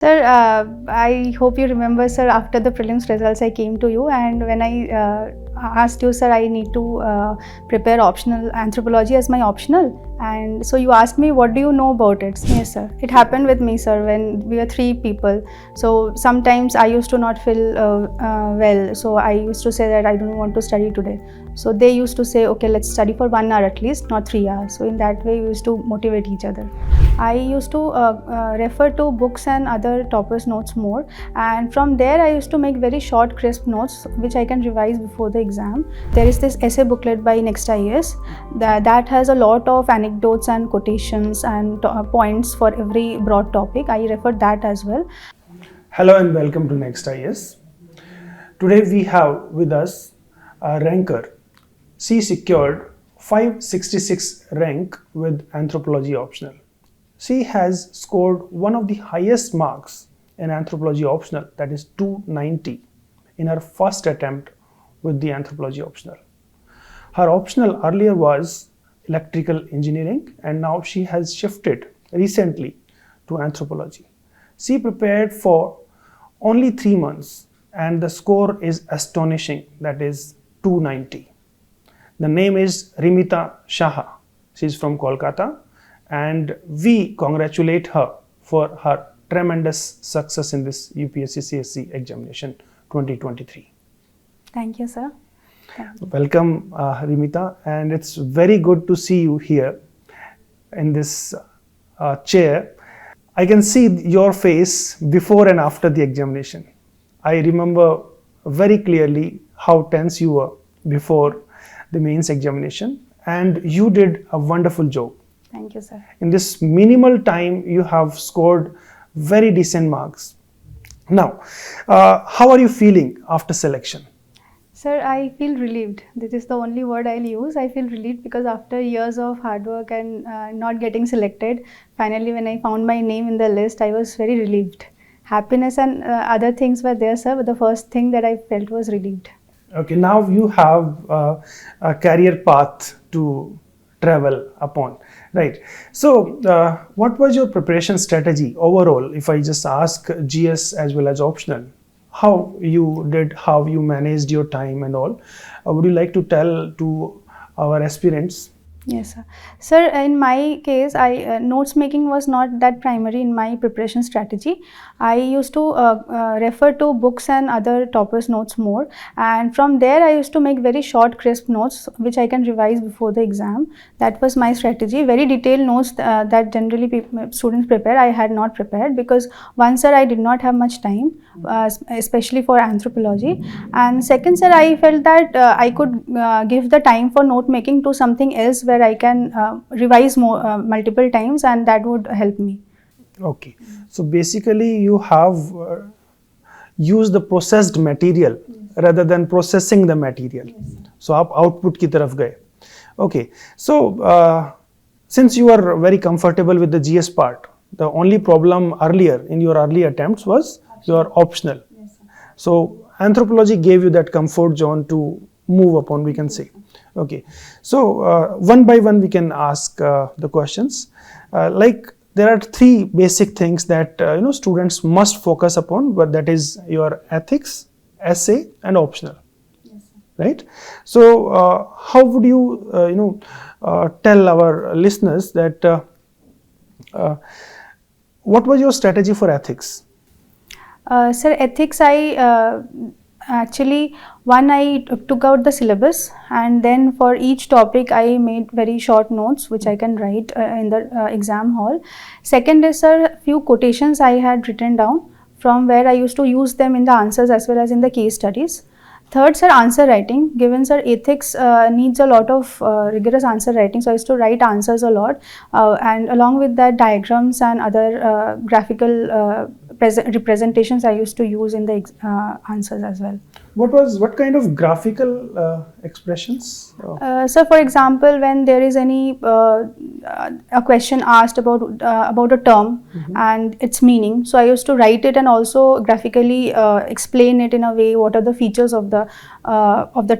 Sir, I hope you remember, sir, after the prelims results, I came to you, and when I asked you, sir, I need to prepare optional anthropology as my optional. And so you asked me, what do you know about it? Yes, sir. It happened with me, sir, when we were 3 people. So sometimes I used to not feel well. So I used to say that I don't want to study today. So they used to say, okay, let's study for 1 hour at least, not 3 hours. So in that way, we used to motivate each other. I used to refer to books and other toppers' notes more, and from there I used to make very short, crisp notes which I can revise before the exam. There is this essay booklet by NEXT IAS that has a lot of anecdotes and quotations and points for every broad topic. I refer that as well. Hello and welcome to NEXT IAS. Today we have with us a ranker. She secured 566 rank with Anthropology Optional. She has scored one of the highest marks in Anthropology Optional, that is 290, in her first attempt with the Anthropology Optional. Her optional earlier was electrical engineering, and now she has shifted recently to anthropology. She prepared for only 3 months and the score is astonishing, that is 290. The name is Rimita Saha. She is from Kolkata, and we congratulate her for her tremendous success in this UPSC CSE examination 2023. Thank you, sir. Welcome, Rimita, and it's very good to see you here in this chair. I can see your face before and after the examination. I remember very clearly how tense you were before the mains examination, and you did a wonderful job. Thank you, sir. In this minimal time, you have scored very decent marks. Now, how are you feeling after selection? Sir, I feel relieved. This is the only word I'll use. I feel relieved because after years of hard work and not getting selected, finally when I found my name in the list, I was very relieved. Happiness and other things were there, sir, but the first thing that I felt was relieved. Okay, now you have a career path to travel upon, right? So, what was your preparation strategy overall? If I just ask GS as well as optional, how you did, how you managed your time and all, would you like to tell to our aspirants? Yes, sir. Sir, in my case, notes making was not that primary in my preparation strategy. I used to refer to books and other toppers' notes more, and from there I used to make very short, crisp notes which I can revise before the exam. That was my strategy. Very detailed notes that generally students prepare, I had not prepared because one, sir, I did not have much time, especially for anthropology, and second, sir, I felt that I could give the time for note making to something else where I can revise more multiple times, and that would help me. Okay, so basically you have used the processed material rather than processing the material. So आप output की तरफ गए. Okay, so since you are very comfortable with the GS part, the only problem earlier in your early attempts was your optional. So anthropology gave you that comfort zone to move upon, we can say. Okay, so one by one we can ask the questions. Like there are 3 basic things that students must focus upon, but that is your ethics, essay, and optional. Yes, right? So how would you tell our listeners that what was your strategy for ethics? Sir, ethics, actually, I took out the syllabus, and then for each topic I made very short notes which I can write in the exam hall. Second is, sir, few quotations I had written down from where I used to use them in the answers as well as in the case studies. Third, sir, answer writing. Given, sir, ethics needs a lot of rigorous answer writing, so I used to write answers a lot, and along with that, diagrams and other graphical representations I used to use in the answers as well. What kind of graphical expressions? So, for example, when there is any a question asked about a term and its meaning, so I used to write it and also graphically explain it in a way what are the features of the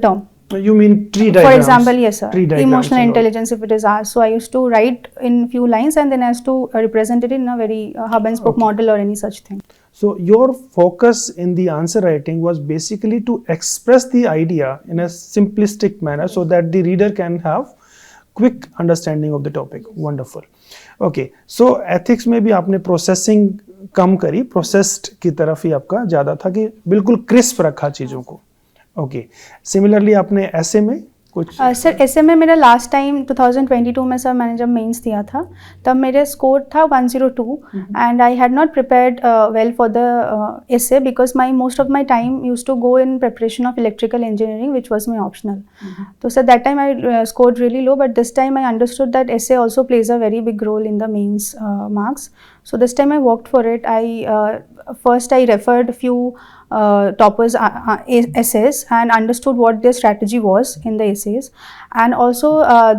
term. You mean tree For diagrams? example, yes, sir. Tree diagrams Emotional and all. intelligence, if it is asked. So I used to write in few lines and then I used to represent it in a very hub and spoke Okay. model or any such thing. So your focus in the answer writing was basically to express the idea in a simplistic manner so that the reader can have quick understanding of the topic. Wonderful. Okay, so ethics में भी आपने processing कम करी, processed की तरफ ही आपका ज़्यादा था कि बिल्कुल crisp रखा चीज़ों को. Okay, similarly आपने essay में कुछ सर ऐसे में मेरा लास्ट टाइम 2022 में सर मैंने जब मेंस दिया था तब मेरे स्कोर था 102 and I had not prepared well for the essay because my most of my time used to go in preparation of electrical engineering, which was my optional. So that time I scored really low, but this time I understood that essay also plays a very big role in the mains marks. So this time I worked for it. First I referred a few toppers essays and understood what their strategy was in the essays, and also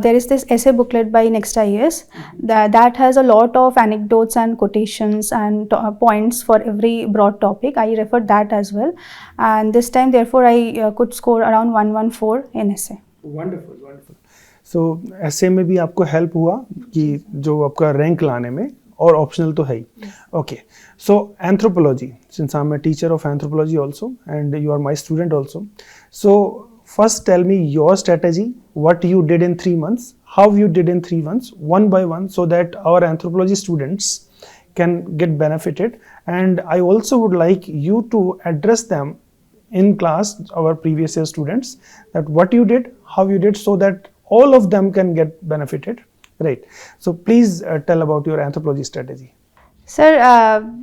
there is this essay booklet by NEXT IAS that has a lot of anecdotes and quotations and points for every broad topic. I referred that as well, and this time therefore I could score around 114 in essay. Wonderful, wonderful. So essay में भी आपको help हुआ कि जो आपका rank लाने में, और optional तो है ही. Okay, so anthropology, since I'm a teacher of anthropology also and you are my student also, so first tell me your strategy, what you did in 3 months, how you did in 3 months, one by one, so that our anthropology students can get benefited. And I also would like you to address them in class, our previous year students, that what you did, how you did, so that all of them can get benefited. Right. So please tell about your anthropology strategy. Sir,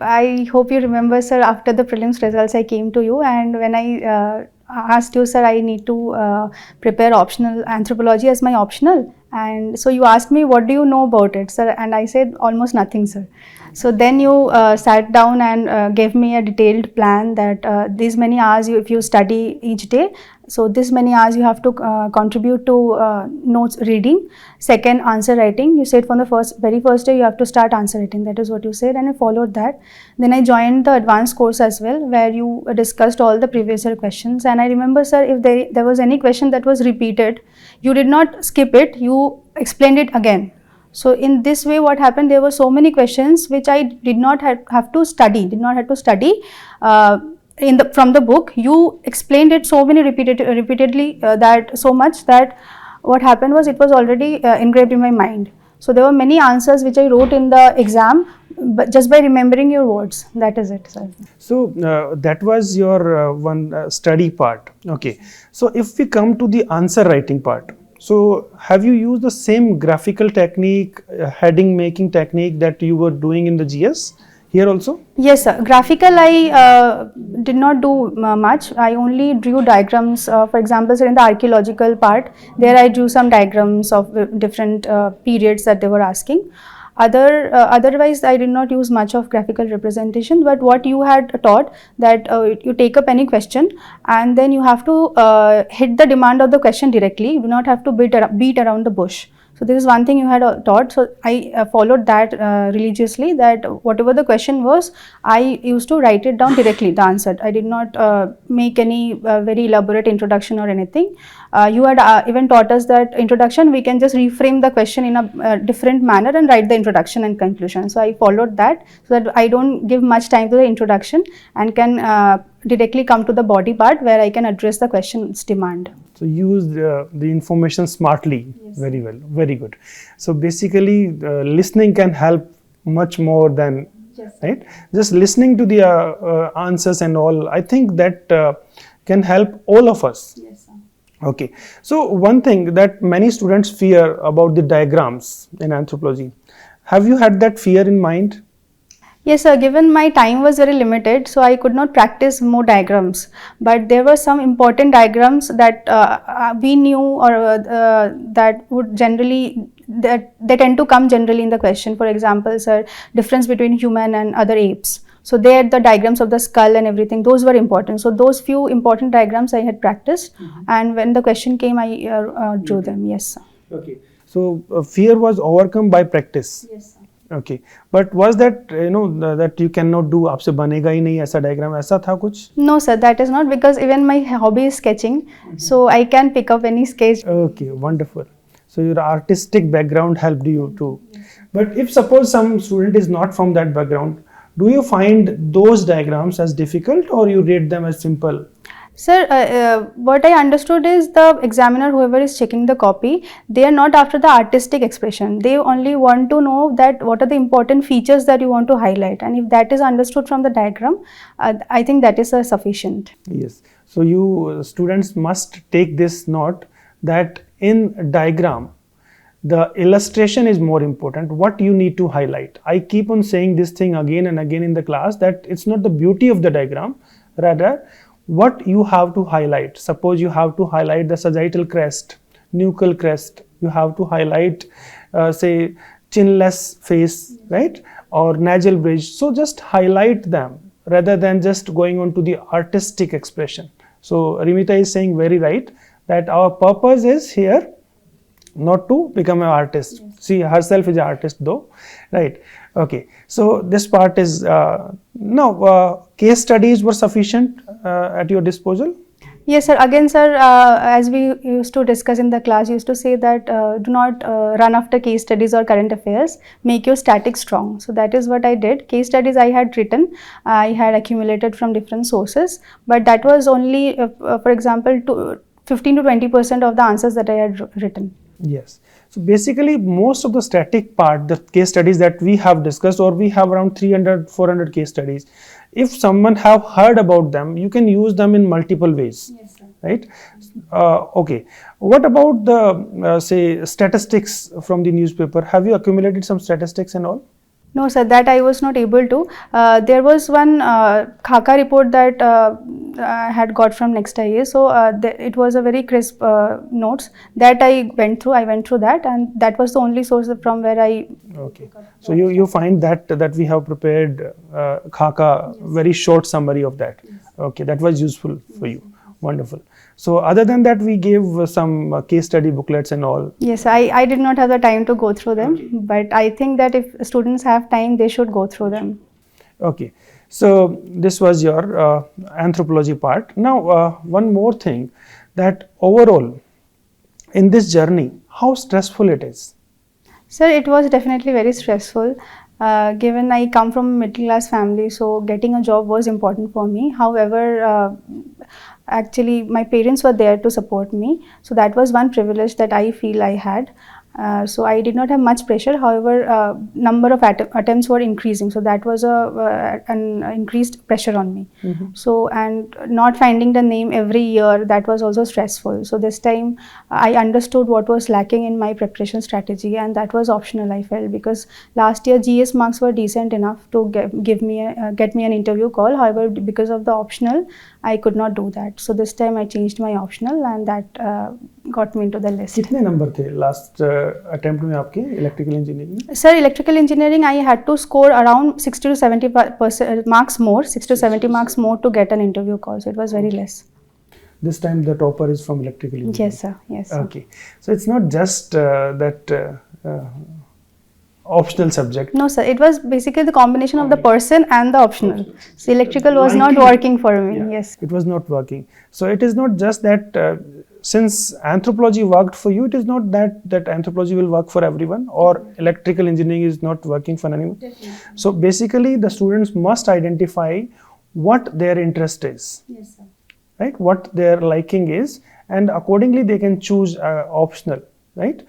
I hope you remember, sir, after the prelims results I came to you, and when I asked you, sir, I need to prepare optional anthropology as my optional, and so you asked me what do you know about it, sir, and I said almost nothing, sir. So then you sat down and gave me a detailed plan that these many hours if you study each day, so this many hours you have to contribute to notes reading. Second, answer writing. You said from the very first day you have to start answer writing. That is what you said, and I followed that. Then I joined the advanced course as well, where you discussed all the previous year questions. And I remember, sir, if there was any question that was repeated, you did not skip it. You explained it again. So in this way, what happened? There were so many questions which I did not have to study. From the book. You explained it so many repeatedly that so much that what happened was it was already engraved in my mind. So there were many answers which I wrote in the exam, but just by remembering your words. That is it, sir. So that was your one study part. Okay. So if we come to the answer writing part, so have you used the same graphical technique, heading making technique that you were doing in the GS here also? Yes, sir. Graphical, I did not do much. I only drew diagrams. For example, sir, in the archaeological part, there I drew some diagrams of different periods that they were asking. Otherwise, I did not use much of graphical representation. But what you had taught, that you take up any question and then you have to hit the demand of the question directly. You do not have to beat around the bush. So this is one thing you had taught. So I followed that religiously, that whatever the question was, I used to write it down directly, the answer. I did not make any very elaborate introduction or anything. You had even taught us that introduction, we can just reframe the question in a different manner and write the introduction and conclusion. So I followed that so that I don't give much time to the introduction and can directly come to the body part where I can address the question's demand. So use the information smartly. Yes. Very well, very good. So basically listening can help much more than, yes, right? Just listening to the answers and all, I think that can help all of us. Yes, sir. Okay, so one thing that many students fear about the diagrams in anthropology, have you had that fear in mind? Yes, sir. Given my time was very limited, so I could not practice more diagrams. But there were some important diagrams that we knew, or that would generally, that they tend to come generally in the question. For example, sir, difference between human and other apes. So there, the diagrams of the skull and everything, those were important. So those few important diagrams I had practiced, and when the question came, I drew them. Yes, sir. Okay. So fear was overcome by practice. Yes, sir. Okay, but was that that you cannot do, आपसे बनेगा ही नहीं ऐसा diagram, ऐसा था कुछ? No, sir, that is not, because even my hobby is sketching, so I can pick up any sketch. Okay, wonderful. So your artistic background helped you too. But if suppose some student is not from that background, do you find those diagrams as difficult or you rate them as simple? Sir, what I understood is the examiner, whoever is checking the copy, they are not after the artistic expression. They only want to know that what are the important features that you want to highlight, and if that is understood from the diagram, I think that is sufficient. Yes. So you students must take this note that in diagram, the illustration is more important. What you need to highlight. I keep on saying this thing again and again in the class, that it's not the beauty of the diagram, rather what you have to highlight. Suppose you have to highlight the sagittal crest, nuchal crest, you have to highlight say chinless face, right, or nasal bridge. So just highlight them rather than just going on to the artistic expression. So Rimita is saying very right that our purpose is here not to become an artist. Yes. She herself is an artist though, right? Okay, so this part is now case studies were sufficient at your disposal? Yes, sir. Again, sir, as we used to discuss in the class, used to say that do not run after case studies or current affairs. Make your statics strong. So that is what I did. Case studies I had written, I had accumulated from different sources, but that was only, for example, 15 to 20% of the answers that I had written. Yes. So basically most of the static part, the case studies that we have discussed, or we have around 300, 400 case studies. If someone have heard about them, you can use them in multiple ways. Yes, sir. Right? Okay. What about the say statistics from the newspaper? Have you accumulated some statistics and all? No, sir, that I was not able to. There was one Khaka report that I had got from NEXT IAS. So it was a very crisp notes that I went through. I went through that, and that was the only source from where I. Okay. So you find that we have prepared Khaka, yes, very short summary of that. Yes. Okay, that was useful for you. Wonderful. So other than that, we gave some case study booklets and all. Yes, I did not have the time to go through them, okay, but I think that if students have time, they should go through them. Okay, so this was your anthropology part. Now one more thing, that overall in this journey, how stressful it is? Sir, it was definitely very stressful. Given I come from a middle class family, so getting a job was important for me. However, actually my parents were there to support me, so that was one privilege that I feel I had. So I did not have much pressure. However, number of attempts were increasing, so that was an increased pressure on me. Mm-hmm. So, and not finding the name every year, that was also stressful. So this time I understood what was lacking in my preparation strategy, and that was optional, I felt, because last year GS marks were decent enough to get me an interview call. However, because of the optional, I could not do that. So this time I changed my optional, and that got me into the list. कितने number थे last attempt में आपके electrical engineering? Sir, electrical engineering I had to score around 60 to 70% marks more, 60 to 70 marks more to get an interview call. So it was very less. This time the topper is from electrical engineering. Yes, sir. Yes, sir. Okay. So it's not just that optional subject. No, sir. It was basically the combination of the person and the optional. So electrical was not working for me. Yeah, yes. It was not working. So it is not just that since anthropology worked for you, it is not that anthropology will work for everyone, or electrical engineering is not working for anyone. Definitely. So basically the students must identify what their interest is. Yes, sir. Right? What their liking is, and accordingly they can choose optional. Right?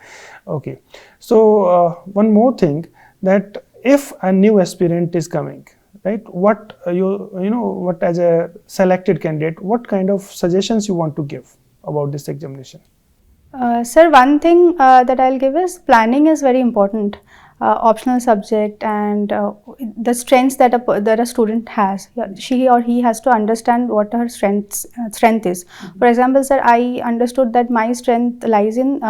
Okay. So one more thing, that if a new aspirant is coming, right, what what as a selected candidate, what kind of suggestions you want to give about this examination? Sir, one thing that I'll give is planning is very important. Optional subject, and the strengths that a student has, she or he has to understand what her strength is. Mm-hmm. For example, sir, I understood that my strength lies in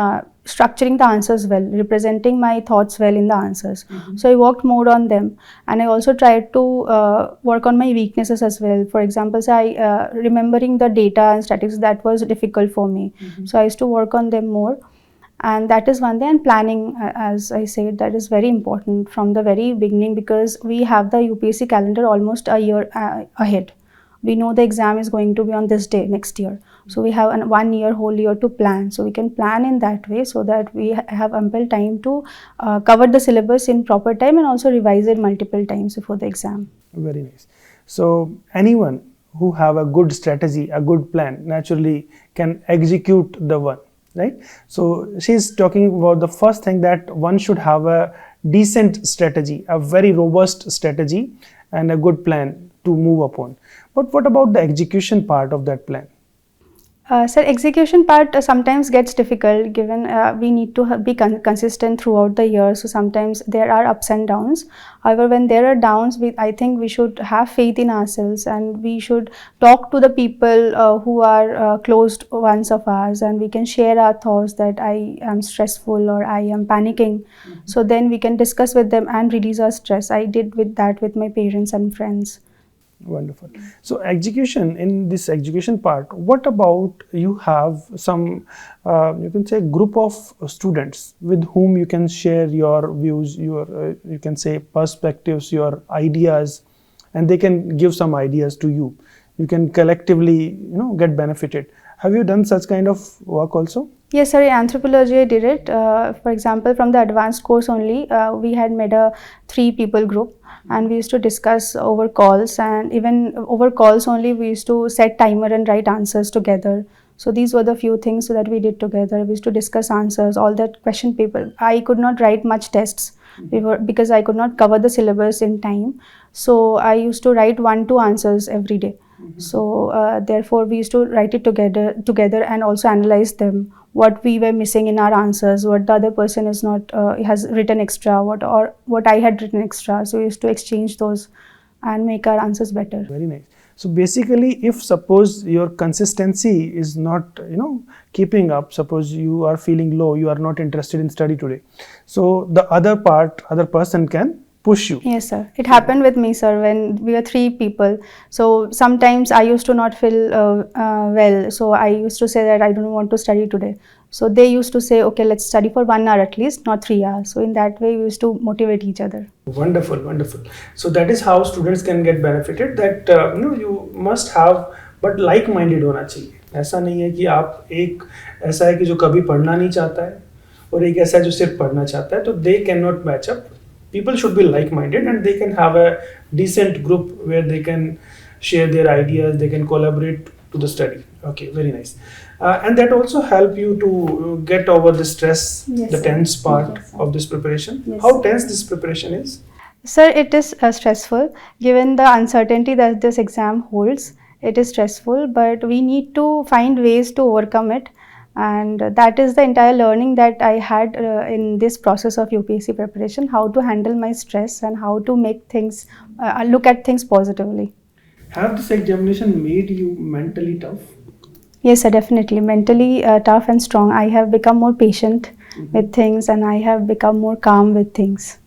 structuring the answers well, representing my thoughts well in the answers. Mm-hmm. So I worked more on them, and I also tried to work on my weaknesses as well. For example, sir, remembering the data and statistics, that was difficult for me. Mm-hmm. So I used to work on them more. And that is one thing. And planning, as I said, that is very important from the very beginning, because we have the UPSC calendar almost a year ahead. We know the exam is going to be on this day next year. So we have 1 year, whole year to plan. So we can plan in that way so that we have ample time to cover the syllabus in proper time and also revise it multiple times before the exam. Very nice. So anyone who have a good strategy, a good plan, naturally can execute the one, right? So she's talking about the first thing, that one should have a decent strategy, a very robust strategy and a good plan to move upon. But what about the execution part of that plan? Sir, execution part sometimes gets difficult, given we need to be consistent throughout the year. So sometimes there are ups and downs. However, when there are downs, I think we should have faith in ourselves, and we should talk to the people who are closed ones of ours, and we can share our thoughts that I am stressful or I am panicking. So then we can discuss with them and release our stress. I did with that with my parents and friends. Wonderful. So execution, in this execution part, what about you have some, you can say, group of students with whom you can share your views, your, you can say, perspectives, your ideas, and they can give some ideas to you. You can collectively, get benefited. Have you done such kind of work also? Yes, sir. In anthropology, I did it. For example, from the advanced course only, we had made a 3 people group, and we used to discuss over calls, and even over calls only we used to set timer and write answers together. So these were the few things that we did together. We used to discuss answers, all that question paper. I could not write much tests because I could not cover the syllabus in time. So I used to write 1-2 answers every day. So therefore we used to write it together and also analyze them, what we were missing in our answers, what the other person is not has written extra, what I had written extra. So we used to exchange those and make our answers better. Very nice. So basically, if suppose your consistency is not, keeping up, suppose you are feeling low, you are not interested in study today, so the other person can push you. Yes, sir. It happened with me, sir, when we were 3 people. So sometimes I used to not feel well. So I used to say that I don't want to study today. So they used to say, okay, let's study for 1 hour at least, not 3 hours. So in that way, we used to motivate each other. Wonderful, wonderful. So that is how students can get benefited. That you must have, but like-minded होना चाहिए. ऐसा नहीं है कि आप एक ऐसा है कि जो कभी पढ़ना नहीं चाहता है और एक ऐसा है जो सिर्फ पढ़ना चाहता है, तो they cannot match up. People should be like-minded, and they can have a decent group where they can share their ideas, they can collaborate to the study. Okay, very nice. And that also help you to get over the stress, yes, the tense part, yes, of this preparation. Yes, How tense this preparation is? Sir, it is stressful. Given the uncertainty that this exam holds, it is stressful, but we need to find ways to overcome it. And that is the entire learning that I had in this process of UPSC preparation, how to handle my stress and how to make things, look at things positively. Have this examination made you mentally tough? Yes, sir, definitely. Mentally tough and strong. I have become more patient with things, and I have become more calm with things.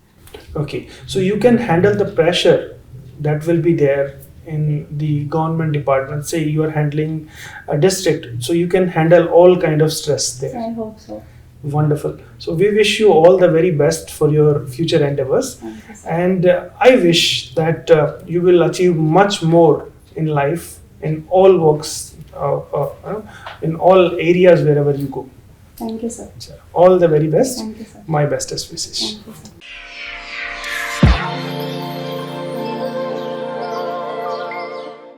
Okay, so you can handle the pressure that will be there in the government department. Say you are handling a district, so you can handle all kind of stress there. I hope so. Wonderful. So we wish you all the very best for your future endeavors, and I wish that you will achieve much more in life, in all works, in all areas wherever you go. Thank you, sir. All the very best. Thank you, sir. My bestest wishes. Thank you, sir.